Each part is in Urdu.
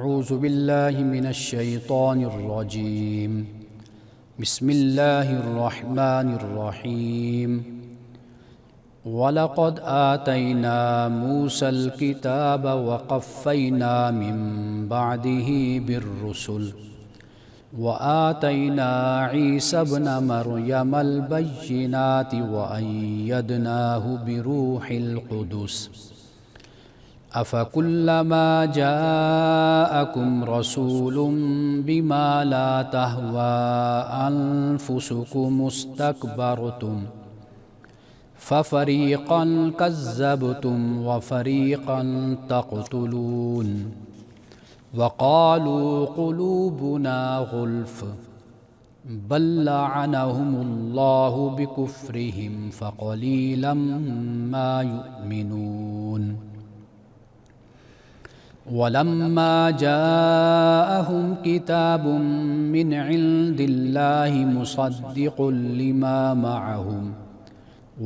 أعوذ بالله من الشيطان الرجيم. بسم الله الرحمن الرحيم. وَلَقَدْ آتَيْنَا مُوسَى الْكِتَابَ وَقَفَّيْنَا مِن بَعْدِهِ بِالرُّسُلِ وَآتَيْنَا عِيسَى ابْنَ مَرْيَمَ الْبَيِّنَاتِ وَأَيَّدْنَاهُ بِرُوحِ الْقُدُسِ أَفَكُلَّمَا جَاءَكُمْ رَسُولٌ بِمَا لَا تَهْوَى أَنفُسُكُمُ اسْتَكْبَرْتُمْ فَفَرِيقًا كَذَّبْتُمْ وَفَرِيقًا تَقْتُلُونَ وَقَالُوا قُلُوبُنَا غُلْفٌ بَل لَّعَنَهُمُ اللَّهُ بِكُفْرِهِمْ فَقَلِيلًا مَّا يُؤْمِنُونَ. وَلَمَّا جَاءَهُمْ كِتَابٌ مِّنْ عِندِ اللَّهِ مُصَدِّقٌ لِّمَا مَعَهُمْ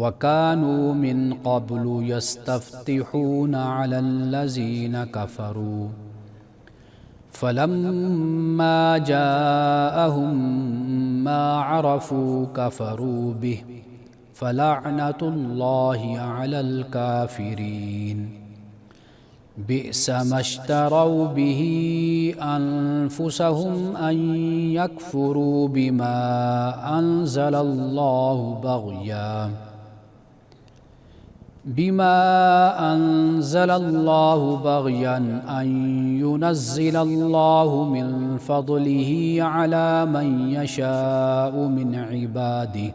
وَكَانُوا مِن قَبْلُ يَسْتَفْتِحُونَ عَلَى الَّذِينَ كَفَرُوا فَلَمَّا جَاءَهُم مَّا عَرَفُوا كَفَرُوا بِهِ فَلَعْنَةُ اللَّهِ عَلَى الْكَافِرِينَ. بِئْسَ مَا اشْتَرَوْا بِهِ أَنفُسَهُمْ أَن يَكْفُرُوا بِمَا أَنزَلَ اللَّهُ بغيا أن ينزل الله من فضله على من يشاء من عباده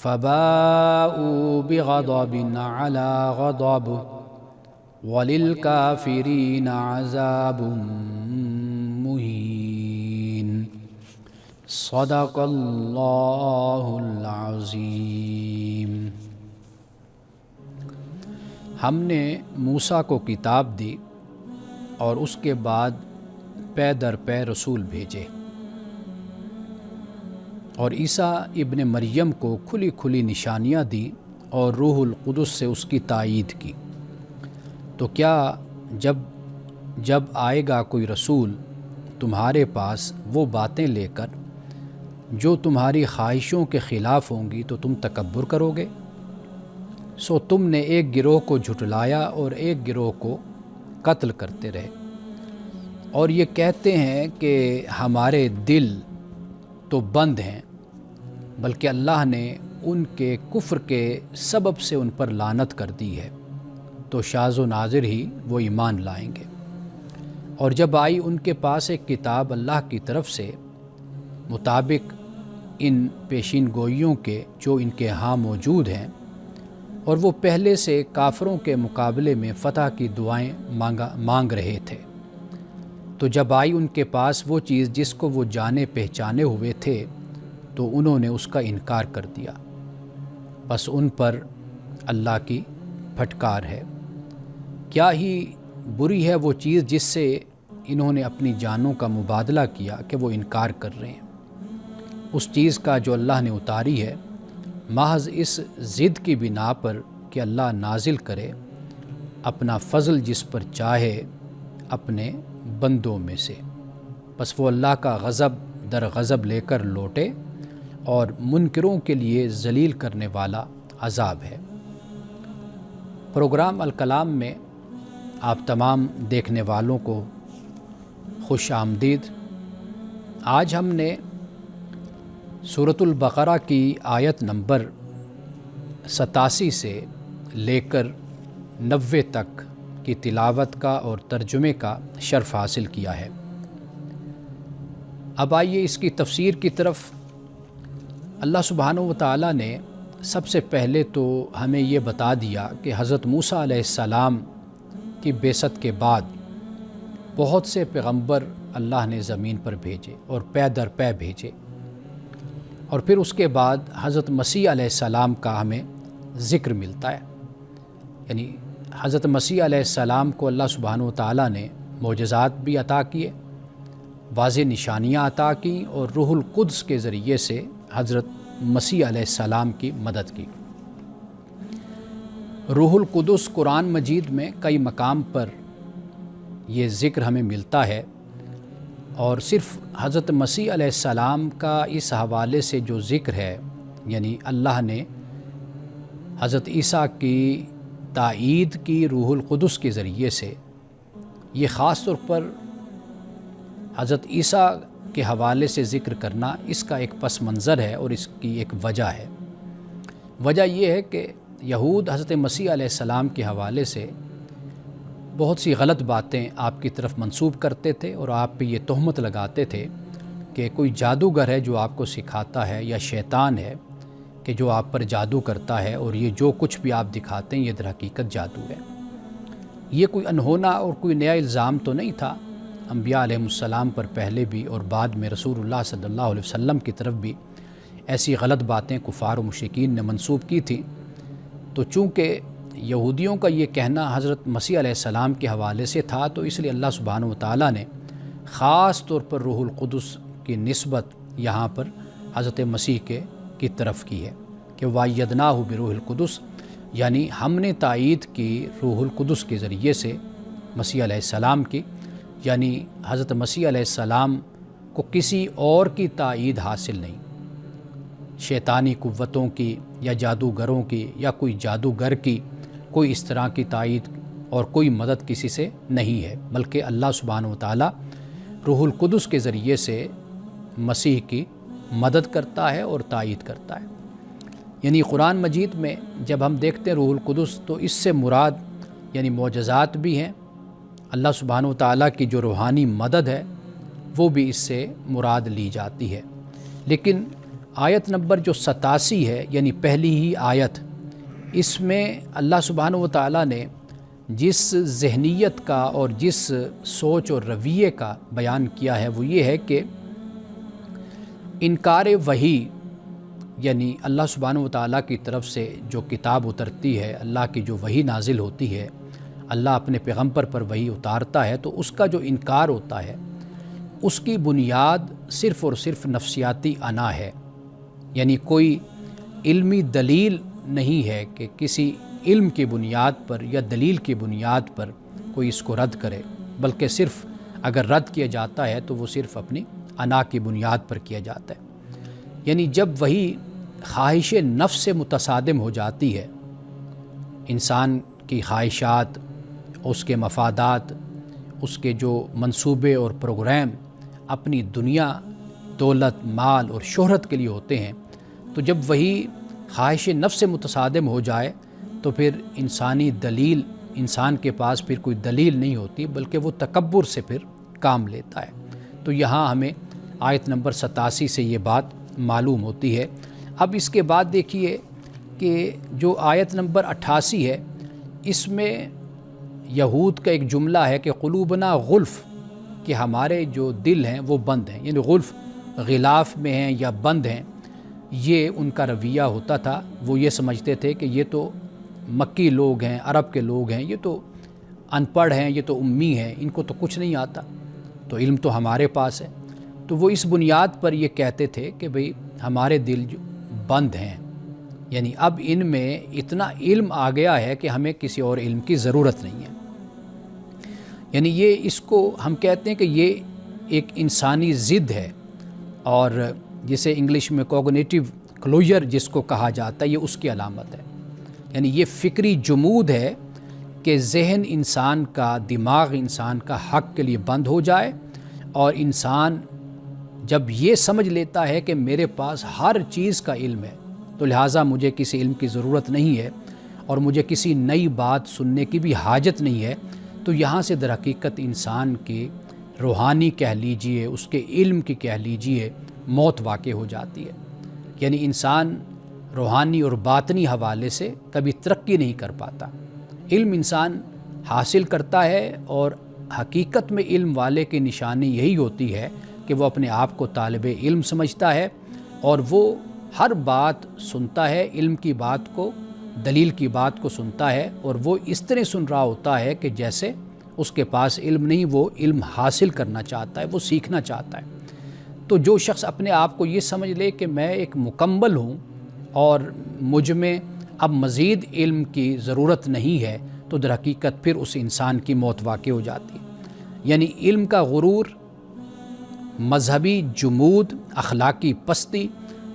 فباءوا بغضب على غضب وَلِلْكَافِرِينَ عَذَابٌ مُّهِينٌ. صدق اللہ العظیم. ہم نے موسیٰ کو کتاب دی اور اس کے بعد پے در پے رسول بھیجے اور عیسیٰ ابن مریم کو کھلی کھلی نشانیاں دی اور روح القدس سے اس کی تائید کی. تو کیا جب آئے گا کوئی رسول تمہارے پاس وہ باتیں لے کر جو تمہاری خواہشوں کے خلاف ہوں گی تو تم تکبر کرو گے؟ سو تم نے ایک گروہ کو جھٹلایا اور ایک گروہ کو قتل کرتے رہے اور یہ کہتے ہیں کہ ہمارے دل تو بند ہیں، بلکہ اللہ نے ان کے کفر کے سبب سے ان پر لعنت کر دی ہے، تو شاذ و نادر ہی وہ ایمان لائیں گے. اور جب آئی ان کے پاس ایک کتاب اللہ کی طرف سے مطابق ان پیشین گوئیوں کے جو ان کے ہاں موجود ہیں، اور وہ پہلے سے کافروں کے مقابلے میں فتح کی دعائیں مانگ رہے تھے، تو جب آئی ان کے پاس وہ چیز جس کو وہ جانے پہچانے ہوئے تھے تو انہوں نے اس کا انکار کر دیا. بس ان پر اللہ کی پھٹکار ہے. کیا ہی بری ہے وہ چیز جس سے انہوں نے اپنی جانوں کا مبادلہ کیا کہ وہ انکار کر رہے ہیں. اس چیز کا جو اللہ نے اتاری ہے محض اس ضد کی بنا پر کہ اللہ نازل کرے اپنا فضل جس پر چاہے اپنے بندوں میں سے. بس وہ اللہ کا غضب در غضب لے کر لوٹے اور منکروں کے لیے ذلیل کرنے والا عذاب ہے. پروگرام الکلام میں آپ تمام دیکھنے والوں کو خوش آمدید. آج ہم نے سورۃ البقرہ کی آیت نمبر 87 سے لے کر 90 تک کی تلاوت کا اور ترجمے کا شرف حاصل کیا ہے. اب آئیے اس کی تفسیر کی طرف. اللہ سبحانہ و تعالیٰ نے سب سے پہلے تو ہمیں یہ بتا دیا کہ حضرت موسیٰ علیہ السلام کی بعثت کے بعد بہت سے پیغمبر اللہ نے زمین پر بھیجے اور پے در پے بھیجے، اور پھر اس کے بعد حضرت مسیح علیہ السلام کا ہمیں ذکر ملتا ہے. یعنی حضرت مسیح علیہ السلام کو اللہ سبحانہ و تعالیٰ نے معجزات بھی عطا کیے، واضح نشانیاں عطا کیں اور روح القدس کے ذریعے سے حضرت مسیح علیہ السلام کی مدد کی. روح القدس قرآن مجید میں کئی مقام پر یہ ذکر ہمیں ملتا ہے، اور صرف حضرت مسیح علیہ السلام کا اس حوالے سے جو ذکر ہے، یعنی اللہ نے حضرت عیسیٰ کی تائید کی روح القدس کے ذریعے سے، یہ خاص طور پر حضرت عیسیٰ کے حوالے سے ذکر کرنا اس کا ایک پس منظر ہے اور اس کی ایک وجہ ہے۔ وجہ یہ ہے کہ یہود حضرت مسیح علیہ السلام کے حوالے سے بہت سی غلط باتیں آپ کی طرف منسوب کرتے تھے اور آپ پہ یہ تہمت لگاتے تھے کہ کوئی جادوگر ہے جو آپ کو سکھاتا ہے، یا شیطان ہے کہ جو آپ پر جادو کرتا ہے، اور یہ جو کچھ بھی آپ دکھاتے ہیں یہ در حقیقت جادو ہے۔ یہ کوئی انہونا اور کوئی نیا الزام تو نہیں تھا، انبیاء علیہ السلام پر پہلے بھی اور بعد میں رسول اللہ صلی اللہ علیہ وسلم کی طرف بھی ایسی غلط باتیں کفار و مشرکین نے منسوب کی تھیں۔ تو چونکہ یہودیوں کا یہ کہنا حضرت مسیح علیہ السلام کے حوالے سے تھا، تو اس لیے اللہ سبحانہ و تعالیٰ نے خاص طور پر روح القدس کی نسبت یہاں پر حضرت مسیح کی طرف کی ہے کہ وَأَيَّدْنَاهُ بِرُوحِ الْقُدُسِ، یعنی ہم نے تائید کی روح القدس کے ذریعے سے مسیح علیہ السلام کی، یعنی حضرت مسیح علیہ السلام کو کسی اور کی تائید حاصل نہیں، شیطانی قوتوں کی یا جادوگروں کی یا کوئی جادوگر کی کوئی اس طرح کی تائید اور کوئی مدد کسی سے نہیں ہے، بلکہ اللہ سبحانہ و تعالیٰ روح القدس کے ذریعے سے مسیح کی مدد کرتا ہے اور تائید کرتا ہے۔ یعنی قرآن مجید میں جب ہم دیکھتے ہیں روح القدس، تو اس سے مراد یعنی معجزات بھی ہیں، اللہ سبحانہ و تعالیٰ کی جو روحانی مدد ہے وہ بھی اس سے مراد لی جاتی ہے۔ لیکن آیت نمبر جو 87 ہے، یعنی پہلی ہی آیت، اس میں اللہ سبحانہ و تعالیٰ نے جس ذہنیت کا اور جس سوچ اور رویے کا بیان کیا ہے وہ یہ ہے کہ انکار وحی، یعنی اللہ سبحانہ و تعالیٰ کی طرف سے جو کتاب اترتی ہے، اللہ کی جو وحی نازل ہوتی ہے، اللہ اپنے پیغمبر پر وحی اتارتا ہے، تو اس کا جو انکار ہوتا ہے اس کی بنیاد صرف اور صرف نفسیاتی انا ہے، یعنی کوئی علمی دلیل نہیں ہے کہ کسی علم کی بنیاد پر یا دلیل کی بنیاد پر کوئی اس کو رد کرے، بلکہ صرف اگر رد کیا جاتا ہے تو وہ صرف اپنی انا کی بنیاد پر کیا جاتا ہے۔ یعنی جب وہی خواہش نفس سے متصادم ہو جاتی ہے، انسان کی خواہشات، اس کے مفادات، اس کے جو منصوبے اور پروگرام اپنی دنیا، دولت، مال اور شہرت کے لیے ہوتے ہیں، تو جب وہی خواہش نفس سے متصادم ہو جائے تو پھر انسانی دلیل، انسان کے پاس پھر کوئی دلیل نہیں ہوتی، بلکہ وہ تکبر سے پھر کام لیتا ہے۔ تو یہاں ہمیں آیت نمبر 87 سے یہ بات معلوم ہوتی ہے۔ اب اس کے بعد دیکھیے کہ جو آیت نمبر 88 ہے، اس میں یہود کا ایک جملہ ہے کہ قلوبنا غلف، کہ ہمارے جو دل ہیں وہ بند ہیں، یعنی غلف غلاف میں ہیں یا بند ہیں۔ یہ ان کا رویہ ہوتا تھا، وہ یہ سمجھتے تھے کہ یہ تو مکی لوگ ہیں، عرب کے لوگ ہیں، یہ تو ان پڑھ ہیں، یہ تو امی ہیں، ان کو تو کچھ نہیں آتا، تو علم تو ہمارے پاس ہے۔ تو وہ اس بنیاد پر یہ کہتے تھے کہ بھئی ہمارے دل جو بند ہیں، یعنی اب ان میں اتنا علم آ گیا ہے کہ ہمیں کسی اور علم کی ضرورت نہیں ہے۔ یعنی یہ اس کو ہم کہتے ہیں کہ یہ ایک انسانی ضد ہے، اور جسے انگلش میں کوگنیٹیو کلوجر جس کو کہا جاتا ہے، یہ اس کی علامت ہے۔ یعنی یہ فکری جمود ہے کہ ذہن انسان کا، دماغ انسان کا حق کے لیے بند ہو جائے، اور انسان جب یہ سمجھ لیتا ہے کہ میرے پاس ہر چیز کا علم ہے، تو لہٰذا مجھے کسی علم کی ضرورت نہیں ہے اور مجھے کسی نئی بات سننے کی بھی حاجت نہیں ہے، تو یہاں سے در حقیقت انسان کی روحانی کہہ لیجئے، اس کے علم کی کہہ لیجئے، موت واقع ہو جاتی ہے۔ یعنی انسان روحانی اور باطنی حوالے سے کبھی ترقی نہیں کر پاتا۔ علم انسان حاصل کرتا ہے، اور حقیقت میں علم والے کی نشانی یہی ہوتی ہے کہ وہ اپنے آپ کو طالب علم سمجھتا ہے، اور وہ ہر بات سنتا ہے، علم کی بات کو، دلیل کی بات کو سنتا ہے، اور وہ اس طرح سن رہا ہوتا ہے کہ جیسے اس کے پاس علم نہیں، وہ علم حاصل کرنا چاہتا ہے، وہ سیکھنا چاہتا ہے۔ تو جو شخص اپنے آپ کو یہ سمجھ لے کہ میں ایک مکمل ہوں اور مجھ میں اب مزید علم کی ضرورت نہیں ہے، تو در حقیقت پھر اس انسان کی موت واقع ہو جاتی ہے۔ یعنی علم کا غرور، مذہبی جمود، اخلاقی پستی،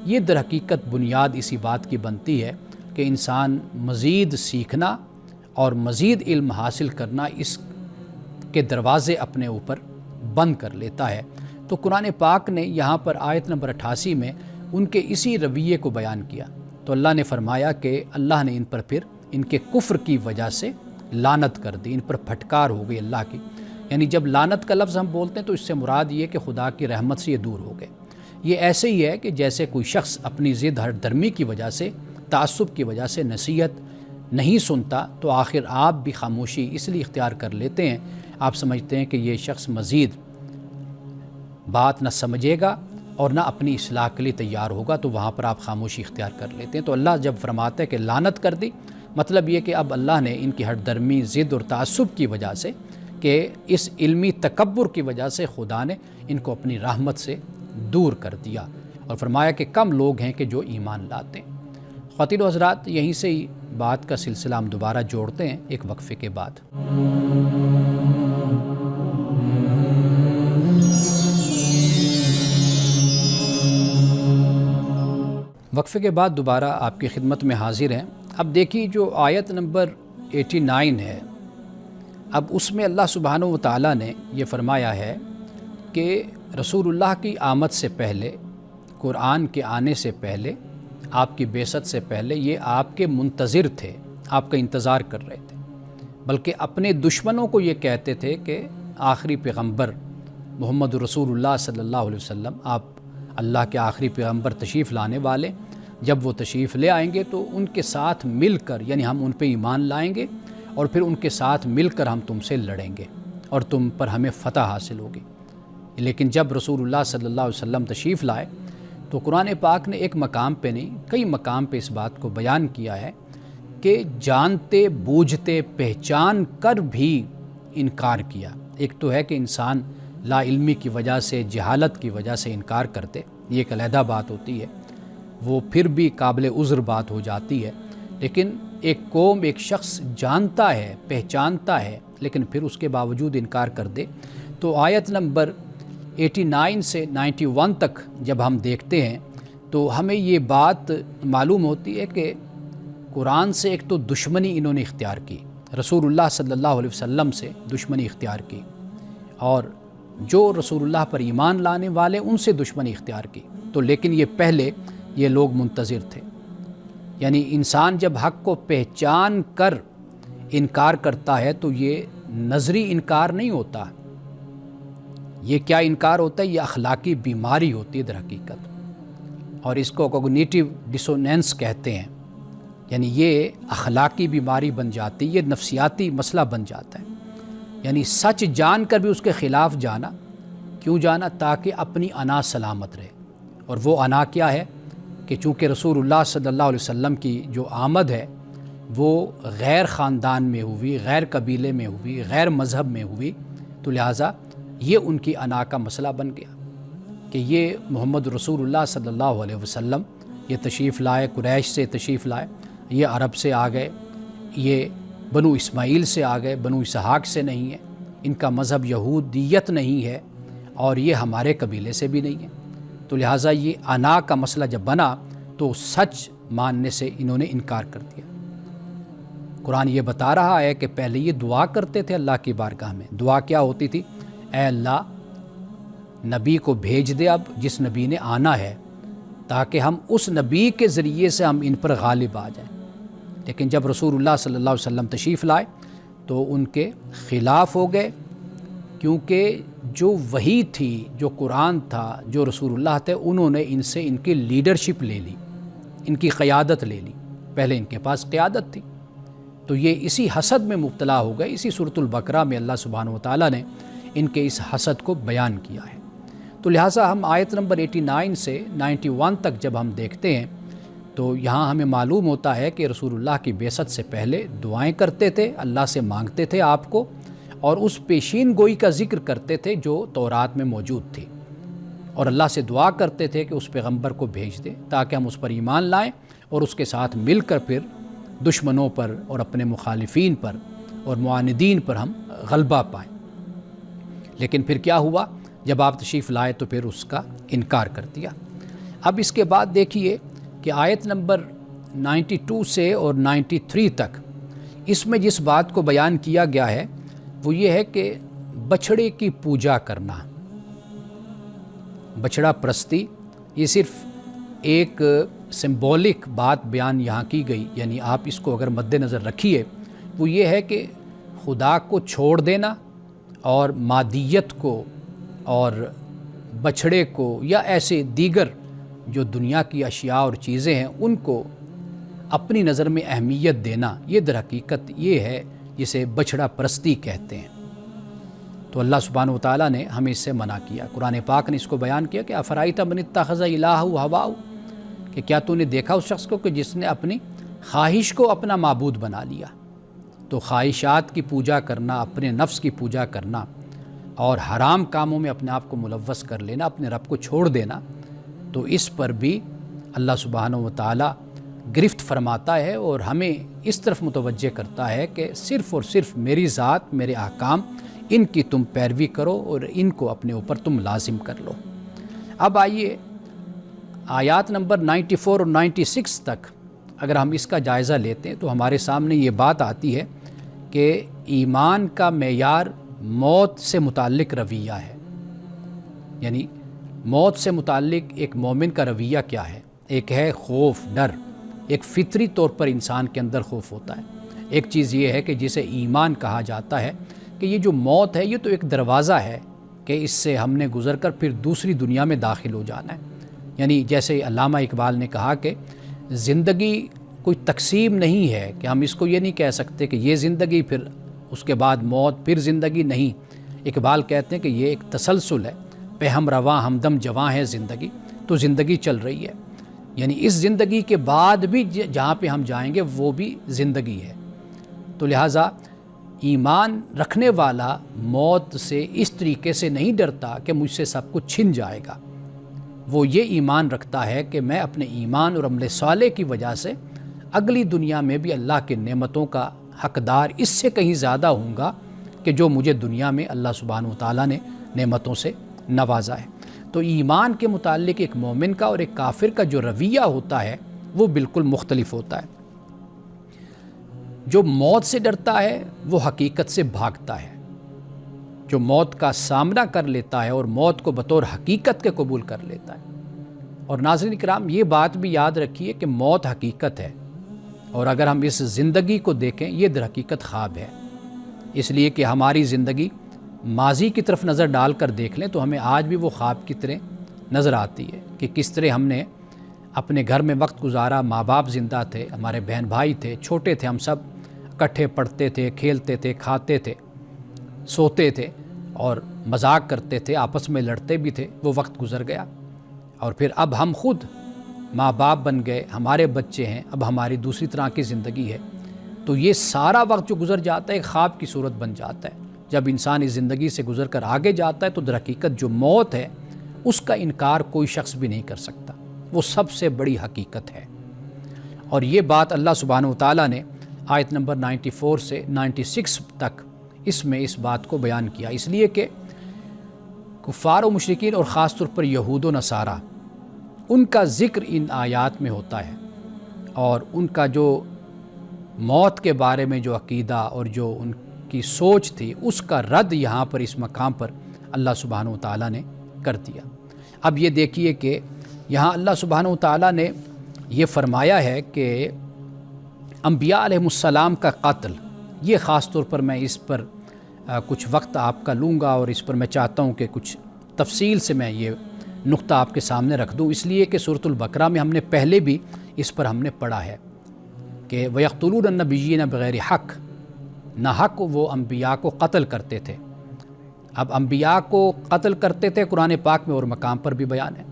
یہ در حقیقت بنیاد اسی بات کی بنتی ہے کہ انسان مزید سیکھنا اور مزید علم حاصل کرنا اس کے دروازے اپنے اوپر بند کر لیتا ہے۔ تو قرآن پاک نے یہاں پر آیت نمبر 88 میں ان کے اسی رویے کو بیان کیا۔ تو اللہ نے فرمایا کہ اللہ نے ان پر پھر ان کے کفر کی وجہ سے لعنت کر دی، ان پر پھٹکار ہو گئی اللہ کی۔ یعنی جب لعنت کا لفظ ہم بولتے ہیں تو اس سے مراد یہ کہ خدا کی رحمت سے یہ دور ہو گئے۔ یہ ایسے ہی ہے کہ جیسے کوئی شخص اپنی ضد ہر درمی کی وجہ سے، تعصب کی وجہ سے نصیحت نہیں سنتا تو آخر آپ بھی خاموشی اس لیے اختیار کر لیتے ہیں، آپ سمجھتے ہیں کہ یہ شخص مزید بات نہ سمجھے گا اور نہ اپنی اصلاح کے لیے تیار ہوگا، تو وہاں پر آپ خاموشی اختیار کر لیتے ہیں۔ تو اللہ جب فرماتا ہے کہ لعنت کر دی، مطلب یہ کہ اب اللہ نے ان کی ہر درمی، ضد اور تعصب کی وجہ سے، کہ اس علمی تکبر کی وجہ سے خدا نے ان کو اپنی رحمت سے دور کر دیا، اور فرمایا کہ کم لوگ ہیں کہ جو ایمان لاتے ہیں۔ خواتین و حضرات، یہیں سے ہی بات کا سلسلہ ہم دوبارہ جوڑتے ہیں ایک وقفے کے بعد۔ وقفے کے بعد دوبارہ آپ کی خدمت میں حاضر ہیں۔ اب دیکھیے جو آیت نمبر 89 ہے، اب اس میں اللہ سبحانہ و تعالیٰ نے یہ فرمایا ہے کہ رسول اللہ کی آمد سے پہلے، قرآن کے آنے سے پہلے، آپ کی بعثت سے پہلے یہ آپ کے منتظر تھے، آپ کا انتظار کر رہے تھے، بلکہ اپنے دشمنوں کو یہ کہتے تھے کہ آخری پیغمبر محمد رسول اللہ صلی اللہ علیہ وسلم، آپ اللہ کے آخری پیغمبر تشریف لانے والے، جب وہ تشریف لے آئیں گے تو ان کے ساتھ مل کر، یعنی ہم ان پہ ایمان لائیں گے اور پھر ان کے ساتھ مل کر ہم تم سے لڑیں گے اور تم پر ہمیں فتح حاصل ہوگی۔ لیکن جب رسول اللہ صلی اللہ علیہ وسلم تشریف لائے تو قرآن پاک نے ایک مقام پہ نہیں، کئی مقام پہ اس بات کو بیان کیا ہے کہ جانتے بوجھتے پہچان کر بھی انکار کیا۔ ایک تو ہے کہ انسان لا علمی کی وجہ سے، جہالت کی وجہ سے انکار کرتے، یہ ایک علیحدہ بات ہوتی ہے، وہ پھر بھی قابل عذر بات ہو جاتی ہے۔ لیکن ایک قوم، ایک شخص جانتا ہے، پہچانتا ہے، لیکن پھر اس کے باوجود انکار کر دے۔ تو آیت نمبر 89 سے 91 تک جب ہم دیکھتے ہیں تو ہمیں یہ بات معلوم ہوتی ہے کہ قرآن سے ایک تو دشمنی انہوں نے اختیار کی، رسول اللہ صلی اللہ علیہ وسلم سے دشمنی اختیار کی، اور جو رسول اللہ پر ایمان لانے والے ان سے دشمنی اختیار کی۔ تو لیکن یہ پہلے یہ لوگ منتظر تھے، یعنی انسان جب حق کو پہچان کر انکار کرتا ہے تو یہ نظری انکار نہیں ہوتا، یہ کیا انکار ہوتا ہے؟ یہ اخلاقی بیماری ہوتی ہے در حقیقت، اور اس کو کوگنیٹیو ڈسونینس کہتے ہیں، یعنی یہ اخلاقی بیماری بن جاتی، یہ نفسیاتی مسئلہ بن جاتا ہے۔ یعنی سچ جان کر بھی اس کے خلاف جانا، کیوں جانا؟ تاکہ اپنی انا سلامت رہے، اور وہ انا کیا ہے کہ چونکہ رسول اللہ صلی اللہ علیہ وسلم کی جو آمد ہے وہ غیر خاندان میں ہوئی، غیر قبیلے میں ہوئی، غیر مذہب میں ہوئی، تو لہٰذا یہ ان کی انا کا مسئلہ بن گیا کہ یہ محمد رسول اللہ صلی اللہ علیہ وسلم یہ تشریف لائے، قریش سے تشریف لائے، یہ عرب سے آ گئے، یہ بنو اسماعیل سے آ گئے، بنو اسحاق سے نہیں ہے، ان کا مذہب یہودیت نہیں ہے، اور یہ ہمارے قبیلے سے بھی نہیں ہے۔ تو لہٰذا یہ انا کا مسئلہ جب بنا تو سچ ماننے سے انہوں نے انکار کر دیا۔ قرآن یہ بتا رہا ہے کہ پہلے یہ دعا کرتے تھے اللہ کی بارگاہ میں۔ دعا کیا ہوتی تھی؟ اے اللہ، نبی کو بھیج دے اب جس نبی نے آنا ہے، تاکہ ہم اس نبی کے ذریعے سے ہم ان پر غالب آ جائیں۔ لیکن جب رسول اللہ صلی اللہ علیہ وسلم تشریف لائے تو ان کے خلاف ہو گئے، کیونکہ جو وحی تھی، جو قرآن تھا، جو رسول اللہ تھے، انہوں نے ان سے ان کی لیڈرشپ لے لی، ان کی قیادت لے لی، پہلے ان کے پاس قیادت تھی۔ تو یہ اسی حسد میں مبتلا ہو گئے۔ اسی سورۃ البقرہ میں اللہ سبحانہ وتعالیٰ نے ان کے اس حسد کو بیان کیا ہے۔ تو لہٰذا ہم آیت نمبر 89 سے 91 تک جب ہم دیکھتے ہیں تو یہاں ہمیں معلوم ہوتا ہے کہ رسول اللہ کی بعثت سے پہلے دعائیں کرتے تھے، اللہ سے مانگتے تھے آپ کو، اور اس پیشین گوئی کا ذکر کرتے تھے جو تورات میں موجود تھی، اور اللہ سے دعا کرتے تھے کہ اس پیغمبر کو بھیج دے تاکہ ہم اس پر ایمان لائیں اور اس کے ساتھ مل کر پھر دشمنوں پر اور اپنے مخالفین پر اور معاندین پر ہم غلبہ پائیں۔ لیکن پھر کیا ہوا، جب آپ تشریف لائے تو پھر اس کا انکار کر دیا۔ اب اس کے بعد دیکھیے کہ آیت نمبر 92 سے اور 93 تک اس میں جس بات کو بیان کیا گیا ہے وہ یہ ہے کہ بچھڑے کی پوجا کرنا، بچھڑا پرستی، یہ صرف ایک سمبولک بات بیان یہاں کی گئی، یعنی آپ اس کو اگر مد نظر رکھیے وہ یہ ہے کہ خدا کو چھوڑ دینا اور مادیت کو اور بچھڑے کو یا ایسے دیگر جو دنیا کی اشیاء اور چیزیں ہیں ان کو اپنی نظر میں اہمیت دینا، یہ در حقیقت یہ ہے جسے بچھڑا پرستی کہتے ہیں۔ تو اللہ سبحانہ وتعالیٰ نے ہمیں اس سے منع کیا۔ قرآن پاک نے اس کو بیان کیا کہ افرائیت من اتخذ الہہ ہواہ، کہ کیا تو نے دیکھا اس شخص کو کہ جس نے اپنی خواہش کو اپنا معبود بنا لیا۔ تو خواہشات کی پوجا کرنا، اپنے نفس کی پوجا کرنا اور حرام کاموں میں اپنے آپ کو ملوث کر لینا، اپنے رب کو چھوڑ دینا، تو اس پر بھی اللہ سبحانہ وتعالیٰ گرفت فرماتا ہے اور ہمیں اس طرف متوجہ کرتا ہے کہ صرف اور صرف میری ذات، میرے احکام، ان کی تم پیروی کرو اور ان کو اپنے اوپر تم لازم کر لو۔ اب آئیے آیات نمبر 94 اور 96 تک اگر ہم اس کا جائزہ لیتے ہیں تو ہمارے سامنے یہ بات آتی ہے کہ ایمان کا معیار موت سے متعلق رویہ ہے، یعنی موت سے متعلق ایک مومن کا رویہ کیا ہے۔ ایک ہے خوف، ڈر، ایک فطری طور پر انسان کے اندر خوف ہوتا ہے۔ ایک چیز یہ ہے کہ جسے ایمان کہا جاتا ہے کہ یہ جو موت ہے یہ تو ایک دروازہ ہے کہ اس سے ہم نے گزر کر پھر دوسری دنیا میں داخل ہو جانا ہے۔ یعنی جیسے علامہ اقبال نے کہا کہ زندگی کوئی تقسیم نہیں ہے کہ ہم اس کو یہ نہیں کہہ سکتے کہ یہ زندگی پھر اس کے بعد موت پھر زندگی، نہیں۔ اقبال کہتے ہیں کہ یہ ایک تسلسل ہے، پہ ہم رواں ہمدم جواں ہے زندگی، تو زندگی چل رہی ہے، یعنی اس زندگی کے بعد بھی جہاں پہ ہم جائیں گے وہ بھی زندگی ہے۔ تو لہٰذا ایمان رکھنے والا موت سے اس طریقے سے نہیں ڈرتا کہ مجھ سے سب کچھ چھن جائے گا، وہ یہ ایمان رکھتا ہے کہ میں اپنے ایمان اور عمل صالح کی وجہ سے اگلی دنیا میں بھی اللہ کے نعمتوں کا حقدار اس سے کہیں زیادہ ہوں گا کہ جو مجھے دنیا میں اللہ سبحانہ وتعالیٰ نے نعمتوں سے نوازا ہے۔ تو ایمان کے متعلق ایک مومن کا اور ایک کافر کا جو رویہ ہوتا ہے وہ بالکل مختلف ہوتا ہے۔ جو موت سے ڈرتا ہے وہ حقیقت سے بھاگتا ہے، جو موت کا سامنا کر لیتا ہے اور موت کو بطور حقیقت کے قبول کر لیتا ہے۔ اور ناظرین کرام یہ بات بھی یاد رکھیے کہ موت حقیقت ہے، اور اگر ہم اس زندگی کو دیکھیں یہ در حقیقت خواب ہے، اس لیے کہ ہماری زندگی ماضی کی طرف نظر ڈال کر دیکھ لیں تو ہمیں آج بھی وہ خواب کی طرح نظر آتی ہے کہ کس طرح ہم نے اپنے گھر میں وقت گزارا، ماں باپ زندہ تھے، ہمارے بہن بھائی تھے، چھوٹے تھے، ہم سب اکٹھے پڑھتے تھے، کھیلتے تھے، کھاتے تھے، سوتے تھے اور مذاق کرتے تھے، آپس میں لڑتے بھی تھے۔ وہ وقت گزر گیا اور پھر اب ہم خود ماں باپ بن گئے، ہمارے بچے ہیں، اب ہماری دوسری طرح کی زندگی ہے۔ تو یہ سارا وقت جو گزر جاتا ہے ایک خواب کی صورت بن جاتا ہے۔ جب انسان اس زندگی سے گزر کر آگے جاتا ہے تو در حقیقت جو موت ہے اس کا انکار کوئی شخص بھی نہیں کر سکتا، وہ سب سے بڑی حقیقت ہے۔ اور یہ بات اللہ سبحانہ وتعالیٰ نے آیت نمبر 94 سے 96 تک اس میں اس بات کو بیان کیا، اس لیے کہ کفار و مشرکین اور خاص طور پر یہود و نصارہ ان کا ذکر ان آیات میں ہوتا ہے، اور ان کا جو موت کے بارے میں جو عقیدہ اور جو ان کی سوچ تھی اس کا رد یہاں پر اس مقام پر اللہ سبحانہ وتعالیٰ نے کر دیا۔ اب یہ دیکھیے کہ یہاں اللہ سبحانہ وتعالیٰ نے یہ فرمایا ہے کہ انبیاء علیہ السلام کا قتل، یہ خاص طور پر میں اس پر کچھ وقت آپ کا لوں گا اور اس پر میں چاہتا ہوں کہ کچھ تفصیل سے میں یہ نقطہ آپ کے سامنے رکھ دوں، اس لیے کہ سورۃ البقرہ میں ہم نے پہلے بھی اس پر ہم نے پڑھا ہے کہ وَيَقْتُلُونَ النَّبِيِّينَ بِغَيْرِ حق، نہ حق وہ انبیاء کو قتل کرتے تھے۔ اب انبیاء کو قتل کرتے تھے قرآن پاک میں اور مقام پر بھی بیان ہے۔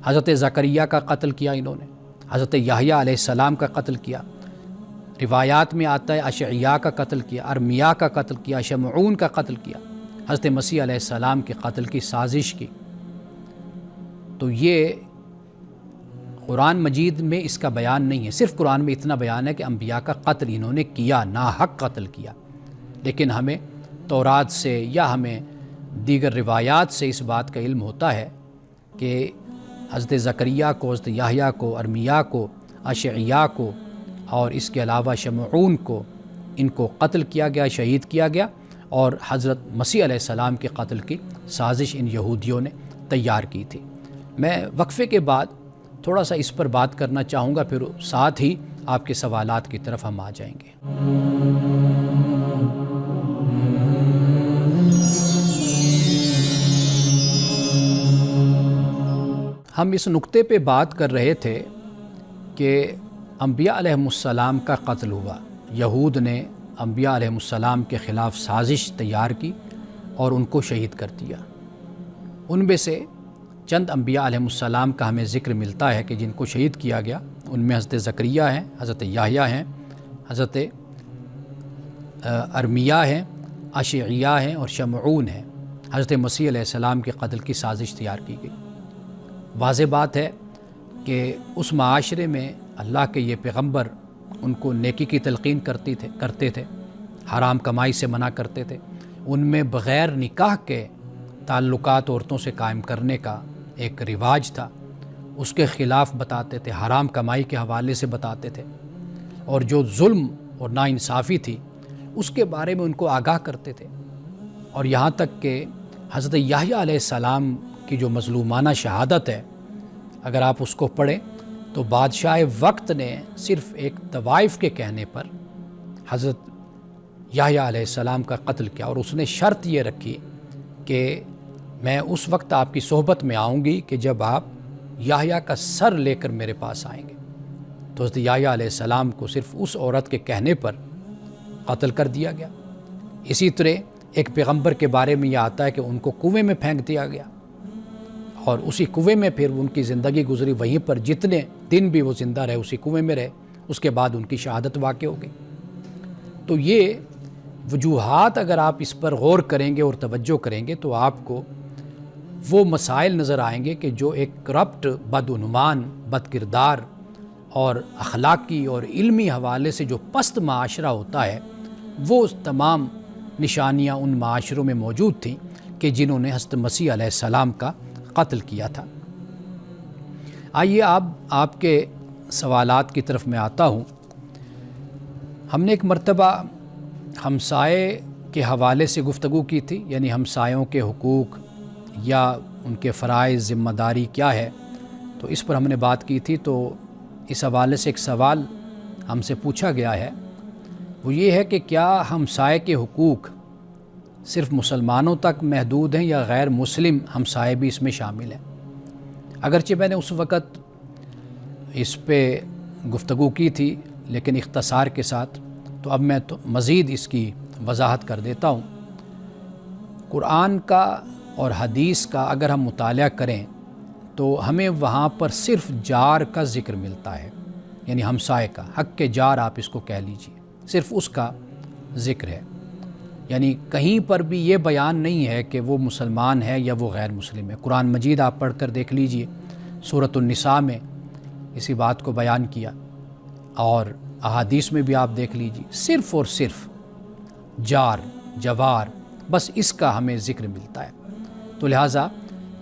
حضرت زکریا کا قتل کیا انہوں نے، حضرت یحییٰ علیہ السلام کا قتل کیا، روایات میں آتا ہے اشعیاء کا قتل کیا، ارمیا کا قتل کیا، شمعون کا قتل کیا، حضرت مسیح علیہ السلام کے قتل کی سازش کی۔ تو یہ قرآن مجید میں اس کا بیان نہیں ہے، صرف قرآن میں اتنا بیان ہے کہ انبیاء کا قتل انہوں نے کیا، ناحق قتل کیا، لیکن ہمیں تورات سے یا ہمیں دیگر روایات سے اس بات کا علم ہوتا ہے کہ حضرت زکریا کو، حضرت یحییٰ کو، ارمیہ کو، اشعیاء کو اور اس کے علاوہ شمعون کو، ان کو قتل کیا گیا، شہید کیا گیا، اور حضرت مسیح علیہ السلام کے قتل کی سازش ان یہودیوں نے تیار کی تھی۔ میں وقفے کے بعد تھوڑا سا اس پر بات کرنا چاہوں گا، پھر ساتھ ہی آپ کے سوالات کی طرف ہم آ جائیں گے۔ ہم اس نقطے پہ بات کر رہے تھے کہ انبیاء علیہم السلام کا قتل ہوا، یہود نے انبیاء علیہم السلام کے خلاف سازش تیار کی اور ان کو شہید کر دیا۔ ان میں سے چند انبیاء علیہم السلام کا ہمیں ذکر ملتا ہے کہ جن کو شہید کیا گیا، ان میں حضرت زکریا ہیں، حضرت یحییٰ ہیں، حضرت ارمیہ ہیں، اشعیاء ہیں اور شمعون ہیں۔ حضرت مسیح علیہ السلام کے قتل کی سازش تیار کی گئی۔ واضح بات ہے کہ اس معاشرے میں اللہ کے یہ پیغمبر ان کو نیکی کی تلقین کرتے تھے، حرام کمائی سے منع کرتے تھے، ان میں بغیر نکاح کے تعلقات عورتوں سے قائم کرنے کا ایک رواج تھا، اس کے خلاف بتاتے تھے، حرام کمائی کے حوالے سے بتاتے تھے، اور جو ظلم اور ناانصافی تھی اس کے بارے میں ان کو آگاہ کرتے تھے۔ اور یہاں تک کہ حضرت یحییٰ علیہ السلام کی جو مظلومانہ شہادت ہے، اگر آپ اس کو پڑھیں تو بادشاہ وقت نے صرف ایک طوائف کے کہنے پر حضرت یحییٰ علیہ السلام کا قتل کیا، اور اس نے شرط یہ رکھی کہ میں اس وقت آپ کی صحبت میں آؤں گی کہ جب آپ یحییٰ کا سر لے کر میرے پاس آئیں گے۔ تو حضرت یحییٰ علیہ السلام کو صرف اس عورت کے کہنے پر قتل کر دیا گیا۔ اسی طرح ایک پیغمبر کے بارے میں یہ آتا ہے کہ ان کو کنویں میں پھینک دیا گیا، اور اسی کنویں میں پھر ان کی زندگی گزری، وہیں پر جتنے دن بھی وہ زندہ رہے اسی کنویں میں رہے، اس کے بعد ان کی شہادت واقع ہو گئی۔ تو یہ وجوہات اگر آپ اس پر غور کریں گے اور توجہ کریں گے تو آپ کو وہ مسائل نظر آئیں گے کہ جو ایک کرپٹ، بدعنوان، بد کردار اور اخلاقی اور علمی حوالے سے جو پست معاشرہ ہوتا ہے، وہ تمام نشانیاں ان معاشروں میں موجود تھیں کہ جنہوں نے حضرت مسیح علیہ السلام کا قتل کیا تھا۔ آئیے آپ کے سوالات کی طرف میں آتا ہوں۔ ہم نے ایک مرتبہ ہمسائے کے حوالے سے گفتگو کی تھی، یعنی ہمسایوں کے حقوق یا ان کے فرائض، ذمہ داری کیا ہے، تو اس پر ہم نے بات کی تھی۔ تو اس حوالے سے ایک سوال ہم سے پوچھا گیا ہے، وہ یہ ہے کہ کیا ہمسائے کے حقوق صرف مسلمانوں تک محدود ہیں یا غیر مسلم ہمسائے بھی اس میں شامل ہیں؟ اگرچہ میں نے اس وقت اس پہ گفتگو کی تھی لیکن اختصار کے ساتھ، تو اب میں مزید اس کی وضاحت کر دیتا ہوں۔ قرآن کا اور حدیث کا اگر ہم مطالعہ کریں تو ہمیں وہاں پر صرف جار کا ذکر ملتا ہے، یعنی ہمسائے کا، حق کے جار آپ اس کو کہہ لیجئے، صرف اس کا ذکر ہے۔ یعنی کہیں پر بھی یہ بیان نہیں ہے کہ وہ مسلمان ہے یا وہ غیر مسلم ہے۔ قرآن مجید آپ پڑھ کر دیکھ لیجئے، سورۃ النساء میں اسی بات کو بیان کیا، اور احادیث میں بھی آپ دیکھ لیجئے، صرف اور صرف جار، جوار، بس اس کا ہمیں ذکر ملتا ہے۔ تو لہٰذا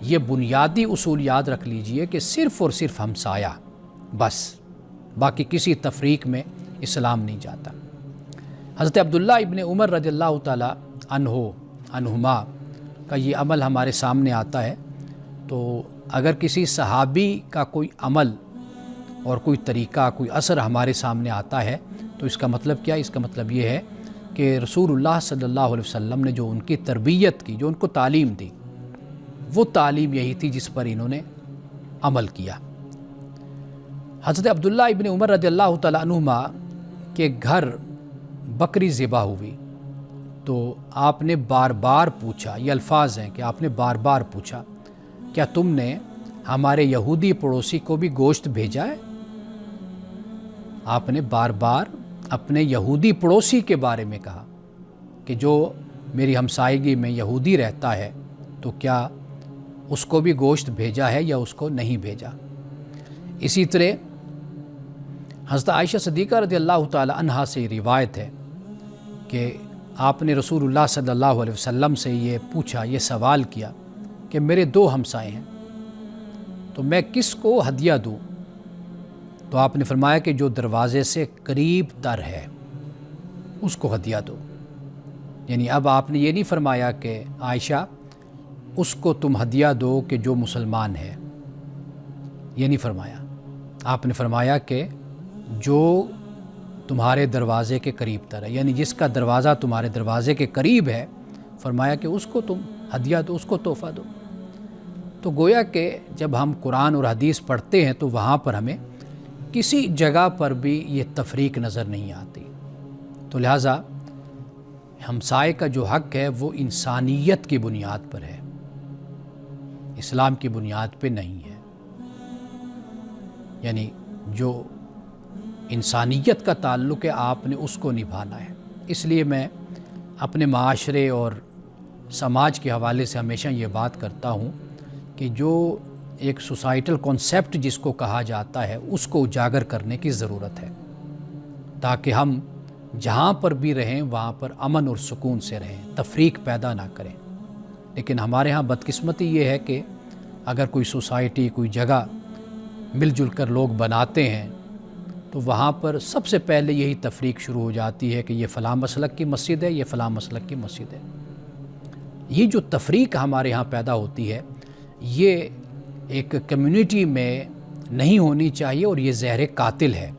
یہ بنیادی اصول یاد رکھ لیجئے کہ صرف اور صرف ہمسایہ، بس، باقی کسی تفریق میں اسلام نہیں جاتا۔ حضرت عبداللہ ابن عمر رضی اللہ تعالیٰ عنہما کا یہ عمل ہمارے سامنے آتا ہے۔ تو اگر کسی صحابی کا کوئی عمل اور کوئی طریقہ، کوئی اثر ہمارے سامنے آتا ہے تو اس کا مطلب کیا؟ اس کا مطلب یہ ہے کہ رسول اللہ صلی اللہ علیہ وسلم نے جو ان کی تربیت کی، جو ان کو تعلیم دی، وہ تعلیم یہی تھی جس پر انہوں نے عمل کیا۔ حضرت عبداللہ ابن عمر رضی اللہ تعالیٰ عنہما کے گھر بکری ذبح ہوئی تو آپ نے بار بار پوچھا، یہ الفاظ ہیں کہ آپ نے بار بار پوچھا، کیا تم نے ہمارے یہودی پڑوسی کو بھی گوشت بھیجا ہے؟ آپ نے بار بار اپنے یہودی پڑوسی کے بارے میں کہا کہ جو میری ہمسائیگی میں یہودی رہتا ہے تو کیا اس کو بھی گوشت بھیجا ہے یا اس کو نہیں بھیجا؟ اسی طرح حضرت عائشہ صدیقہ رضی اللہ تعالی عنہا سے روایت ہے کہ آپ نے رسول اللہ صلی اللہ علیہ وسلم سے یہ پوچھا، یہ سوال کیا کہ میرے 2 ہمسائے ہیں تو میں کس کو ہدیہ دوں؟ تو آپ نے فرمایا کہ جو دروازے سے قریب تر ہے اس کو ہدیہ دو۔ یعنی اب آپ نے یہ نہیں فرمایا کہ عائشہ اس کو تم ہدیہ دو کہ جو مسلمان ہے، یہ نہیں فرمایا۔ آپ نے فرمایا کہ جو تمہارے دروازے کے قریب تر ہے، یعنی جس کا دروازہ تمہارے دروازے کے قریب ہے، فرمایا کہ اس کو تم ہدیہ دو، اس کو تحفہ دو۔ تو گویا کہ جب ہم قرآن اور حدیث پڑھتے ہیں تو وہاں پر ہمیں کسی جگہ پر بھی یہ تفریق نظر نہیں آتی۔ تو لہٰذا ہمسائے کا جو حق ہے وہ انسانیت کی بنیاد پر ہے، اسلام کی بنیاد پہ نہیں ہے۔ یعنی جو انسانیت کا تعلق ہے آپ نے اس کو نبھانا ہے۔ اس لیے میں اپنے معاشرے اور سماج کے حوالے سے ہمیشہ یہ بات کرتا ہوں کہ جو ایک سوسائٹل کانسیپٹ جس کو کہا جاتا ہے اس کو اجاگر کرنے کی ضرورت ہے، تاکہ ہم جہاں پر بھی رہیں وہاں پر امن اور سکون سے رہیں، تفریق پیدا نہ کریں۔ لیکن ہمارے ہاں بدقسمتی یہ ہے کہ اگر کوئی سوسائٹی، کوئی جگہ مل جل کر لوگ بناتے ہیں تو وہاں پر سب سے پہلے یہی تفریق شروع ہو جاتی ہے کہ یہ فلاں مسلک کی مسجد ہے، یہ فلاں مسلک کی مسجد ہے۔ یہ جو تفریق ہمارے ہاں پیدا ہوتی ہے یہ ایک کمیونٹی میں نہیں ہونی چاہیے، اور یہ زہر قاتل ہے۔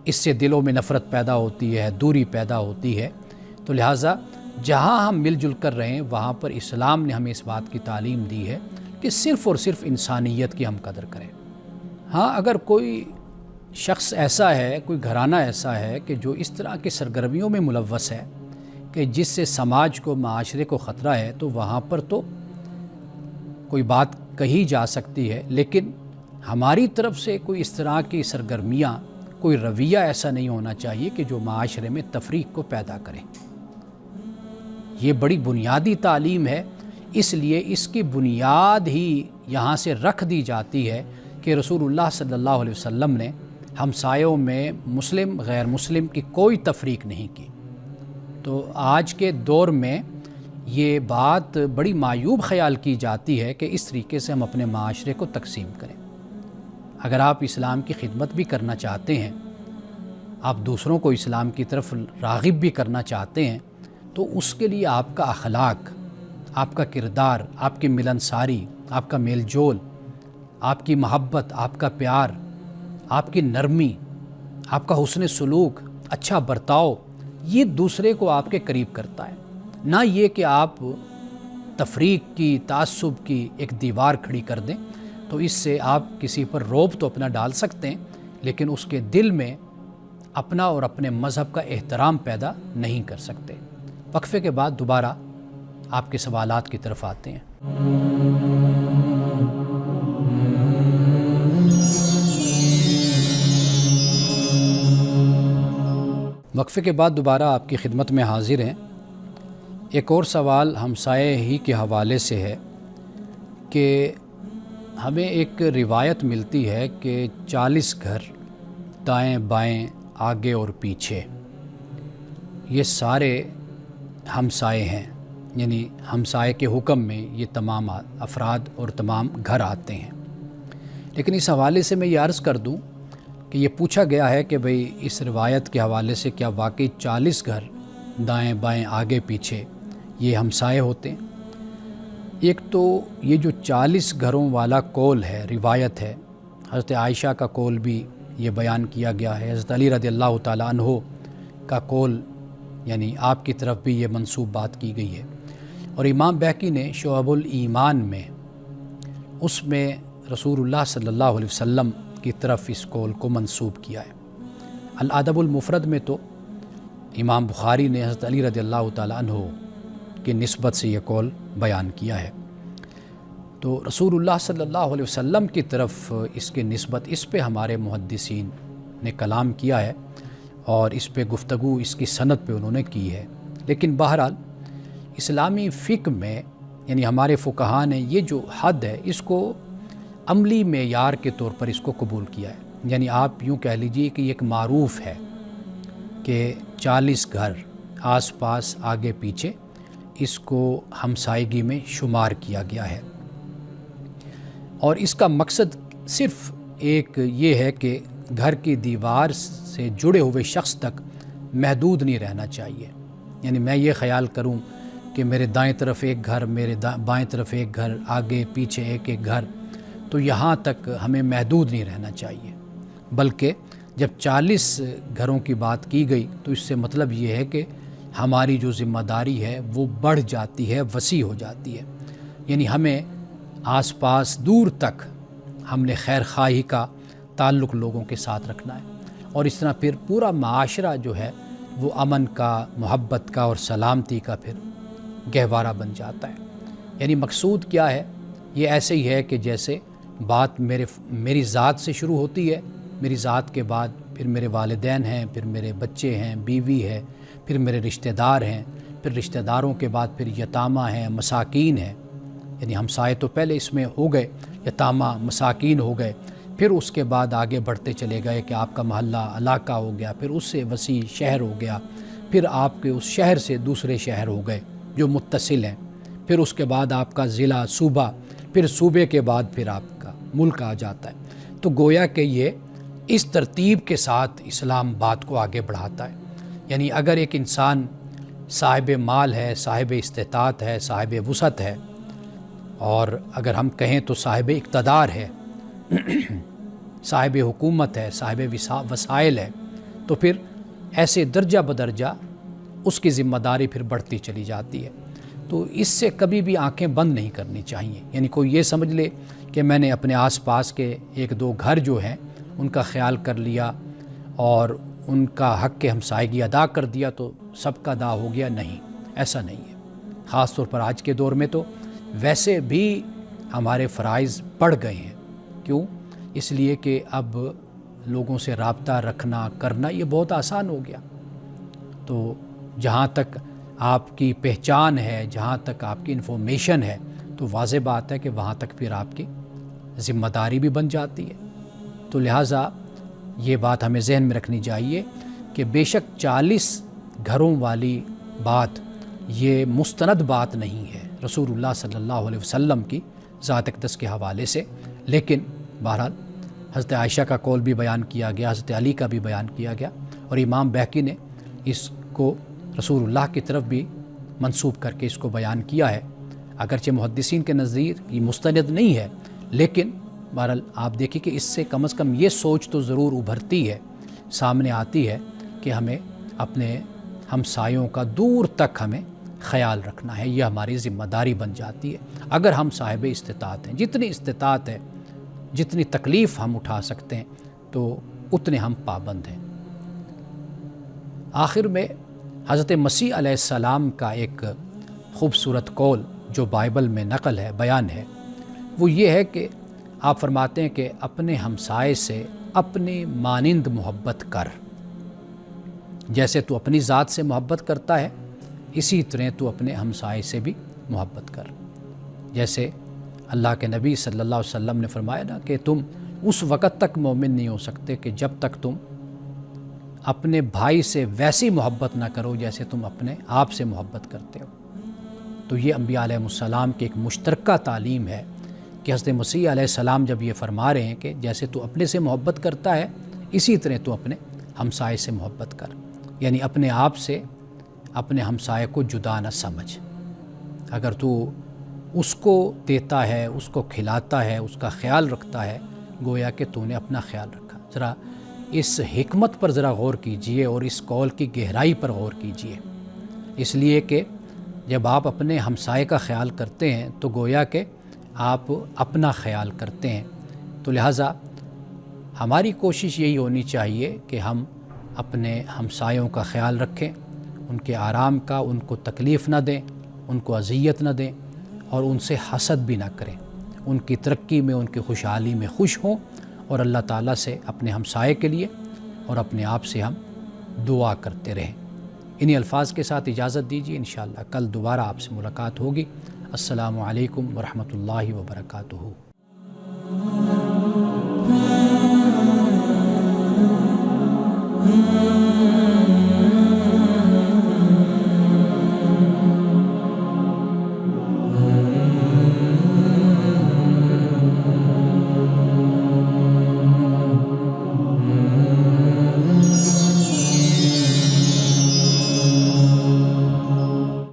اس سے دلوں میں نفرت پیدا ہوتی ہے، دوری پیدا ہوتی ہے۔ تو لہٰذا جہاں ہم مل جل کر رہیں وہاں پر اسلام نے ہمیں اس بات کی تعلیم دی ہے کہ صرف اور صرف انسانیت کی ہم قدر کریں۔ ہاں، اگر کوئی شخص ایسا ہے، کوئی گھرانہ ایسا ہے کہ جو اس طرح کی سرگرمیوں میں ملوث ہے کہ جس سے سماج کو، معاشرے کو خطرہ ہے، تو وہاں پر تو کوئی بات کہی جا سکتی ہے، لیکن ہماری طرف سے کوئی اس طرح کی سرگرمیاں، کوئی رویہ ایسا نہیں ہونا چاہیے کہ جو معاشرے میں تفریق کو پیدا کرے۔ یہ بڑی بنیادی تعلیم ہے، اس لیے اس کی بنیاد ہی یہاں سے رکھ دی جاتی ہے کہ رسول اللہ صلی اللہ علیہ وسلم نے ہمسایوں میں مسلم غیر مسلم کی کوئی تفریق نہیں کی۔ تو آج کے دور میں یہ بات بڑی معیوب خیال کی جاتی ہے کہ اس طریقے سے ہم اپنے معاشرے کو تقسیم کریں۔ اگر آپ اسلام کی خدمت بھی کرنا چاہتے ہیں، آپ دوسروں کو اسلام کی طرف راغب بھی کرنا چاہتے ہیں، تو اس کے لیے آپ کا اخلاق، آپ کا کردار، آپ کی ملنساری، آپ کا میل جول، آپ کی محبت، آپ کا پیار، آپ کی نرمی، آپ کا حسن سلوک، اچھا برتاؤ، یہ دوسرے کو آپ کے قریب کرتا ہے، نہ یہ کہ آپ تفریق کی، تعصب کی ایک دیوار کھڑی کر دیں۔ تو اس سے آپ کسی پر روب تو اپنا ڈال سکتے ہیں، لیکن اس کے دل میں اپنا اور اپنے مذہب کا احترام پیدا نہیں کر سکتے۔ وقفے کے بعد دوبارہ آپ کے سوالات کی طرف آتے ہیں۔ وقفے کے بعد دوبارہ آپ کی خدمت میں حاضر ہیں۔ ایک اور سوال ہمسائے ہی کے حوالے سے ہے کہ ہمیں ایک روایت ملتی ہے کہ 40 گھر دائیں بائیں، آگے اور پیچھے، یہ سارے ہمسائے ہیں، یعنی ہمسائے کے حکم میں یہ تمام افراد اور تمام گھر آتے ہیں۔ لیکن اس حوالے سے میں یہ عرض کر دوں کہ یہ پوچھا گیا ہے کہ بھئی اس روایت کے حوالے سے کیا واقعی 40 گھر دائیں بائیں، آگے پیچھے یہ ہمسائے ہوتے ہیں؟ ایک تو یہ جو 40 گھروں والا قول ہے، روایت ہے، حضرت عائشہ کا قول بھی یہ بیان کیا گیا ہے، حضرت علی رضی اللہ تعالیٰ عنہ کا قول، یعنی آپ کی طرف بھی یہ منسوب بات کی گئی ہے، اور امام بہقی نے شعب الایمان میں اس میں رسول اللہ صلی اللہ علیہ وسلم کی طرف اس قول کو منسوب کیا ہے۔ الادب المفرد میں تو امام بخاری نے حضرت علی رضی اللہ تعالیٰ عنہ کی نسبت سے یہ قول بیان کیا ہے۔ تو رسول اللہ صلی اللہ علیہ وسلم کی طرف اس کی نسبت، اس پہ ہمارے محدثین نے کلام کیا ہے اور اس پہ گفتگو، اس کی سند پہ انہوں نے کی ہے۔ لیکن بہرحال اسلامی فقہ میں، یعنی ہمارے فقہاء نے یہ جو حد ہے اس کو عملی معیار کے طور پر اس کو قبول کیا ہے۔ یعنی آپ یوں کہہ لیجئے کہ یہ ایک معروف ہے کہ 40 گھر آس پاس آگے پیچھے اس کو ہمسائیگی میں شمار کیا گیا ہے، اور اس کا مقصد صرف ایک یہ ہے کہ گھر کی دیوار سے جڑے ہوئے شخص تک محدود نہیں رہنا چاہیے. یعنی میں یہ خیال کروں کہ میرے دائیں طرف ایک گھر، میرے بائیں طرف ایک گھر، آگے پیچھے ایک ایک گھر، تو یہاں تک ہمیں محدود نہیں رہنا چاہیے. بلکہ جب 40 گھروں کی بات کی گئی تو اس سے مطلب یہ ہے کہ ہماری جو ذمہ داری ہے وہ بڑھ جاتی ہے، وسیع ہو جاتی ہے. یعنی ہمیں آس پاس دور تک ہم نے خیر خواہی کا تعلق لوگوں کے ساتھ رکھنا ہے، اور اس طرح پھر پورا معاشرہ جو ہے وہ امن کا، محبت کا اور سلامتی کا پھر گہوارہ بن جاتا ہے. یعنی مقصود کیا ہے؟ یہ ایسے ہی ہے کہ جیسے بات میری ذات سے شروع ہوتی ہے، میری ذات کے بعد پھر میرے والدین ہیں، پھر میرے بچے ہیں، بیوی ہے، پھر میرے رشتہ دار ہیں، پھر رشتہ داروں کے بعد پھر یتامہ ہیں، مساکین ہیں. یعنی ہمسائے تو پہلے اس میں ہو گئے، یتامہ مساکین ہو گئے، پھر اس کے بعد آگے بڑھتے چلے گئے کہ آپ کا محلہ علاقہ ہو گیا، پھر اس سے وسیع شہر ہو گیا، پھر آپ کے اس شہر سے دوسرے شہر ہو گئے جو متصل ہیں، پھر اس کے بعد آپ کا ضلع، صوبہ، پھر صوبے کے بعد پھر آپ کا ملک آ جاتا ہے. تو گویا کہ یہ اس ترتیب کے ساتھ اسلام بات کو آگے بڑھاتا ہے. یعنی اگر ایک انسان صاحب مال ہے، صاحب استطاعت ہے، صاحب وسعت ہے، اور اگر ہم کہیں تو صاحب اقتدار ہے، صاحب حکومت ہے، صاحب وسائل ہے، تو پھر ایسے درجہ بدرجہ اس کی ذمہ داری پھر بڑھتی چلی جاتی ہے. تو اس سے کبھی بھی آنکھیں بند نہیں کرنی چاہیے. یعنی کوئی یہ سمجھ لے کہ میں نے اپنے آس پاس کے ایک دو گھر جو ہیں ان کا خیال کر لیا اور ان کا حق ہمسائیگی ادا کر دیا تو سب کا ادا ہو گیا. نہیں، ایسا نہیں ہے. خاص طور پر آج کے دور میں تو ویسے بھی ہمارے فرائض بڑھ گئے ہیں. کیوں؟ اس لیے کہ اب لوگوں سے رابطہ رکھنا کرنا یہ بہت آسان ہو گیا. تو جہاں تک آپ کی پہچان ہے، جہاں تک آپ کی انفارمیشن ہے، تو واضح بات ہے کہ وہاں تک پھر آپ کی ذمہ داری بھی بن جاتی ہے. تو لہٰذا یہ بات ہمیں ذہن میں رکھنی چاہیے کہ بے شک 40 گھروں والی بات یہ مستند بات نہیں ہے رسول اللہ صلی اللہ علیہ وسلم کی ذات اقدس کے حوالے سے، لیکن بہرحال حضرت عائشہ کا قول بھی بیان کیا گیا، حضرت علی کا بھی بیان کیا گیا، اور امام بہقی نے اس کو رسول اللہ کی طرف بھی منسوب کر کے اس کو بیان کیا ہے. اگرچہ محدثین کے نظیر یہ مستند نہیں ہے، لیکن بہرحال آپ دیکھیں کہ اس سے کم از کم یہ سوچ تو ضرور ابھرتی ہے، سامنے آتی ہے کہ ہمیں اپنے ہمسایوں کا دور تک ہمیں خیال رکھنا ہے. یہ ہماری ذمہ داری بن جاتی ہے اگر ہم صاحب استطاعت ہیں. جتنی استطاعت ہے، جتنی تکلیف ہم اٹھا سکتے ہیں تو اتنے ہم پابند ہیں. آخر میں حضرت مسیح علیہ السلام کا ایک خوبصورت قول جو بائبل میں نقل ہے، بیان ہے، وہ یہ ہے کہ آپ فرماتے ہیں کہ اپنے ہمسائے سے اپنے مانند محبت کر. جیسے تو اپنی ذات سے محبت کرتا ہے، اسی طرح تو اپنے ہمسائے سے بھی محبت کر. جیسے اللہ کے نبی صلی اللہ علیہ وسلم نے فرمایا نا کہ تم اس وقت تک مومن نہیں ہو سکتے کہ جب تک تم اپنے بھائی سے ویسی محبت نہ کرو جیسے تم اپنے آپ سے محبت کرتے ہو. تو یہ انبیاء علیہ السلام کی ایک مشترکہ تعلیم ہے کہ حضرت مسیح علیہ السلام جب یہ فرما رہے ہیں کہ جیسے تو اپنے سے محبت کرتا ہے اسی طرح تو اپنے ہمسائے سے محبت کر. یعنی اپنے آپ سے اپنے ہمسائے کو جدا نہ سمجھ. اگر تو اس کو دیتا ہے، اس کو کھلاتا ہے، اس کا خیال رکھتا ہے، گویا کہ تو نے اپنا خیال رکھا. ذرا اس حکمت پر ذرا غور کیجئے اور اس قول کی گہرائی پر غور کیجئے. اس لیے کہ جب آپ اپنے ہمسائے کا خیال کرتے ہیں تو گویا کہ آپ اپنا خیال کرتے ہیں. تو لہٰذا ہماری کوشش یہی ہونی چاہیے کہ ہم اپنے ہمسایوں کا خیال رکھیں، ان کے آرام کا، ان کو تکلیف نہ دیں، ان کو اذیت نہ دیں، اور ان سے حسد بھی نہ کریں. ان کی ترقی میں، ان کی خوشحالی میں خوش ہوں، اور اللہ تعالیٰ سے اپنے ہمسائے کے لیے اور اپنے آپ سے ہم دعا کرتے رہیں. انہی الفاظ کے ساتھ اجازت دیجیے، انشاءاللہ کل دوبارہ آپ سے ملاقات ہوگی. السلام علیکم ورحمۃ اللہ وبرکاتہ.